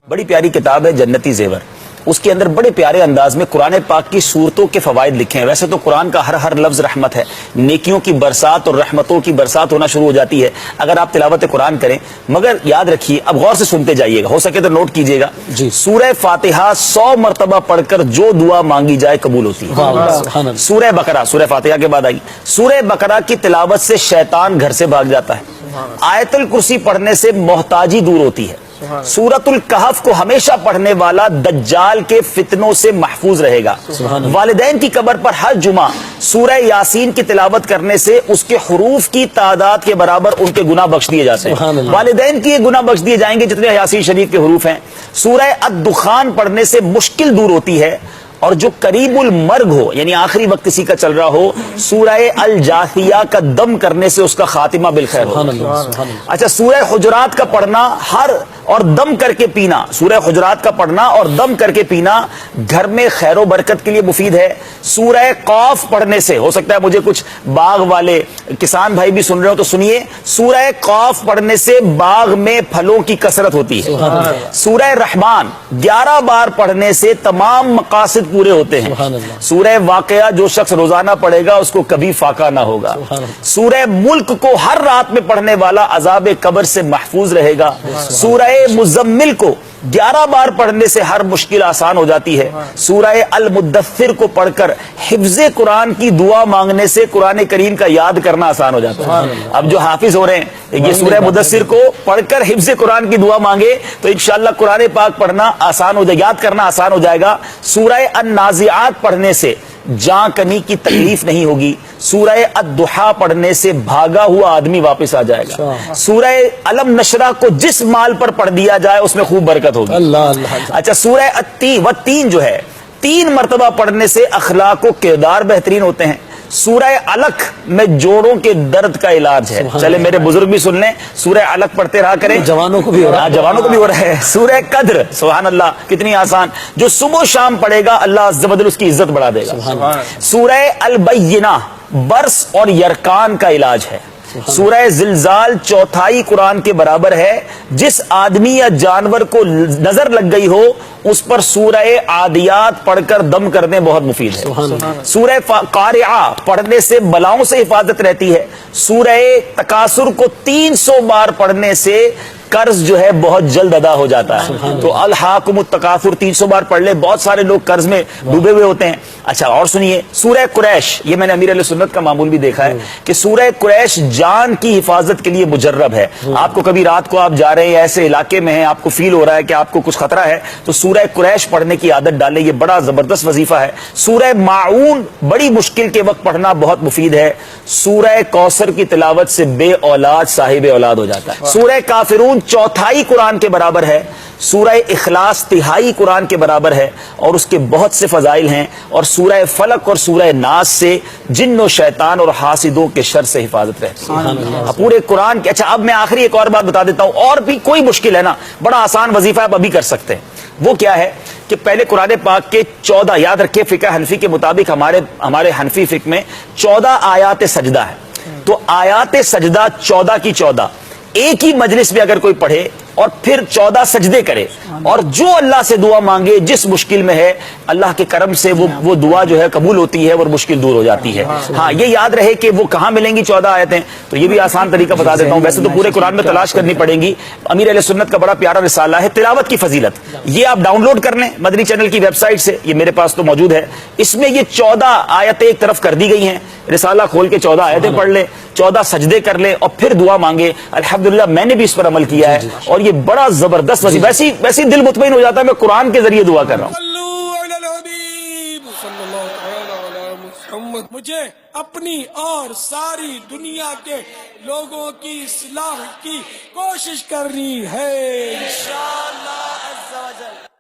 بڑی پیاری کتاب ہے جنتی زیور. اس کے اندر بڑے پیارے انداز میں قرآن پاک کی صورتوں کے فوائد لکھے ہیں. ویسے تو قرآن کا ہر لفظ رحمت ہے, نیکیوں کی برسات اور رحمتوں کی برسات ہونا شروع ہو جاتی ہے اگر آپ تلاوت قرآن کریں. مگر یاد رکھیے, اب غور سے سنتے جائیے گا, ہو سکے تو نوٹ کیجیے گا. سورہ فاتحہ 100 مرتبہ پڑھ کر جو دعا مانگی جائے قبول ہوتی ہے. سورہ بقرہ سورہ فاتحہ کے بعد آئی. سورہ بقرہ کی تلاوت سے شیطان گھر سے بھاگ جاتا ہے. آیت الکرسی پڑھنے سے محتاجی دور ہوتی ہے. سورۃ الکہف کو ہمیشہ پڑھنے والا دجال کے فتنوں سے محفوظ رہے گا. والدین کی قبر پر ہر جمعہ سورہ یاسین کی تلاوت کرنے سے اس کے حروف کی تعداد کے برابر ان کے گناہ بخش دیے جاتے ہیں. والدین کی گناہ بخش دیے جائیں گے جتنے یاسین شریف کے حروف ہیں. سورہ الدخان پڑھنے سے مشکل دور ہوتی ہے. اور جو قریب المرگ ہو, یعنی آخری وقت کسی کا چل رہا ہو, سورہ الجاثیہ کا دم کرنے سے اس کا خاتمہ بالخیر ہو. اچھا, سورہ حجرات کا پڑھنا اور دم کر کے پینا, سورہ حجرات کا پڑھنا اور دم کر کے پینا گھر میں خیر و برکت کے لیے مفید ہے. سورہ قاف پڑھنے سے, ہو سکتا ہے مجھے کچھ باغ والے کسان بھائی بھی سن رہے ہو تو سنیے, سورہ قاف پڑھنے سے باغ میں پھلوں کی کثرت ہوتی ہے. سورہ رحمان 11 بار پڑھنے سے تمام مقاصد پورے ہوتے ہیں. سورہ واقعہ جو شخص روزانہ پڑھے گا اس کو کبھی فاقہ نہ ہوگا. سورہ ملک کو ہر رات میں پڑھنے والا عذاب قبر سے محفوظ رہے گا. سورہ مزمل کو 11 بار پڑھنے سے ہر مشکل آسان ہو جاتی ہے. سورہ المدثر کو پڑھ کر حفظ قرآن کی دعا مانگنے سے قرآن کریم کا یاد کرنا آسان ہو جاتا ہے. اب جو حافظ ہو رہے ہیں یہ سورہ مدثر کو پڑھ کر حفظ قرآن کی دعا مانگے تو انشاءاللہ قرآن پاک پڑھنا آسان ہو جائے, یاد کرنا آسان ہو جائے گا. سورہ النازعات پڑھنے سے جاں کنی کی تکلیف نہیں ہوگی. سورہ الضحیٰ پڑھنے سے بھاگا ہوا آدمی واپس آ جائے گا. سورہ علم نشرہ کو جس مال پر پڑھ دیا جائے اس میں خوب برکت ہوگی. اچھا, سورہ التین جو ہے 3 مرتبہ پڑھنے سے اخلاق و کردار بہترین ہوتے ہیں. سورہ علق میں جوڑوں کے درد کا علاج ہے. چلے میرے بزرگ بھی سن لیں, سورہ علق پڑھتے رہا کریں, جوانوں کو بھی ہو رہا ہے. سورہ قدر, سبحان اللہ, کتنی آسان, جو صبح و شام پڑھے گا اللہ عز و جل اس کی عزت بڑھا دے گا. سورہ البینہ برس اور یرکان کا علاج ہے. سورہ زلزال 4تھائی قرآن کے برابر ہے. جس آدمی یا جانور کو نظر لگ گئی ہو اس پر سورہ عادیات پڑھ کر دم کرنے بہت مفید ہے. سورہ قارعہ پڑھنے سے بلاؤں سے حفاظت رہتی ہے. سورہ تکاثر کو 300 بار پڑھنے سے قرض جو ہے بہت جلد ادا ہو جاتا ہے. تو الحاکم التکاثر 300 بار پڑھ لے, بہت سارے لوگ قرض میں ڈوبے ہوئے ہوتے ہیں. اچھا, اور سنیے سورہ قریش, یہ میں نے امیر علیہ سنت کا معمول بھی دیکھا ہے کہ سورہ قریش جان کی حفاظت کے لیے مجرب ہے. آپ کو کبھی رات کو آپ جا رہے ہیں ایسے علاقے میں ہیں, آپ کو فیل ہو رہا ہے کہ آپ کو کچھ خطرہ ہے, تو سورہ قریش پڑھنے کی عادت ڈالیں, یہ بڑا زبردست وظیفہ ہے. سورہ ماعون بڑی مشکل کے وقت پڑھنا بہت مفید ہے. سورہ کوثر کی تلاوت سے بے اولاد صاحب اولاد ہو جاتا ہے. سورہ کافرون 4تھائی قرآن کے برابر ہے. سورہ اخلاص 1/3 قرآن کے برابر ہے اور اس کے بہت سے فضائل ہیں. اور سورہ فلق اور سورہ ناس سے جن و شیطان اور حاسدوں کے شر سے حفاظت رہتی ہے پورے قرآن کے. اچھا, اب میں آخری ایک اور بات بتا دیتا ہوں, اور بھی کوئی مشکل ہے نا, بڑا آسان وظیفہ آپ ابھی کر سکتے ہیں. وہ کیا ہے کہ پہلے قرآن پاک کے 14, یاد رکھیں فقہ حنفی کے مطابق ہمارے حنفی فقہ میں 14 آیات سجدہ ہے. تو آیات سجدہ 14 کی 14 ایک ہی مجلس میں اگر کوئی پڑھے اور پھر 14 سجدے کرے اور جو اللہ سے دعا مانگے جس مشکل میں ہے, اللہ کے کرم سے وہ دعا جو ہے قبول ہوتی ہے اور مشکل دور ہو جاتی ہے. ہاں, یہ یاد رہے کہ وہ کہاں ملیں گی 14 آیتیں, تو یہ بھی آسان طریقہ بتا دیتا ہوں. ویسے تو پورے قرآن میں تلاش کرنی پڑیں گی. امیر علیہ سنت کا بڑا پیارا رسالہ ہے تلاوت کی فضیلت, یہ آپ ڈاؤن لوڈ کر لیں مدنی چینل کی ویب سائٹ سے, یہ میرے پاس تو موجود ہے. اس میں یہ 14 آیتیں ایک طرف کر دی گئی ہیں. رسالہ کھول کے 14 آیتیں پڑھ لیں, 14 سجدے کر لیں اور پھر دعا مانگے. الحمدللہ میں نے بھی اس پر عمل کیا ہے اور یہ بڑا زبردست ویسی دل مطمئن ہو جاتا ہے. میں قرآن کے ذریعے دعا کر رہا ہوں. مجھے اپنی اور ساری دنیا کے لوگوں کی اصلاح کی کوشش کرنی ہے انشاءاللہ عز و جل.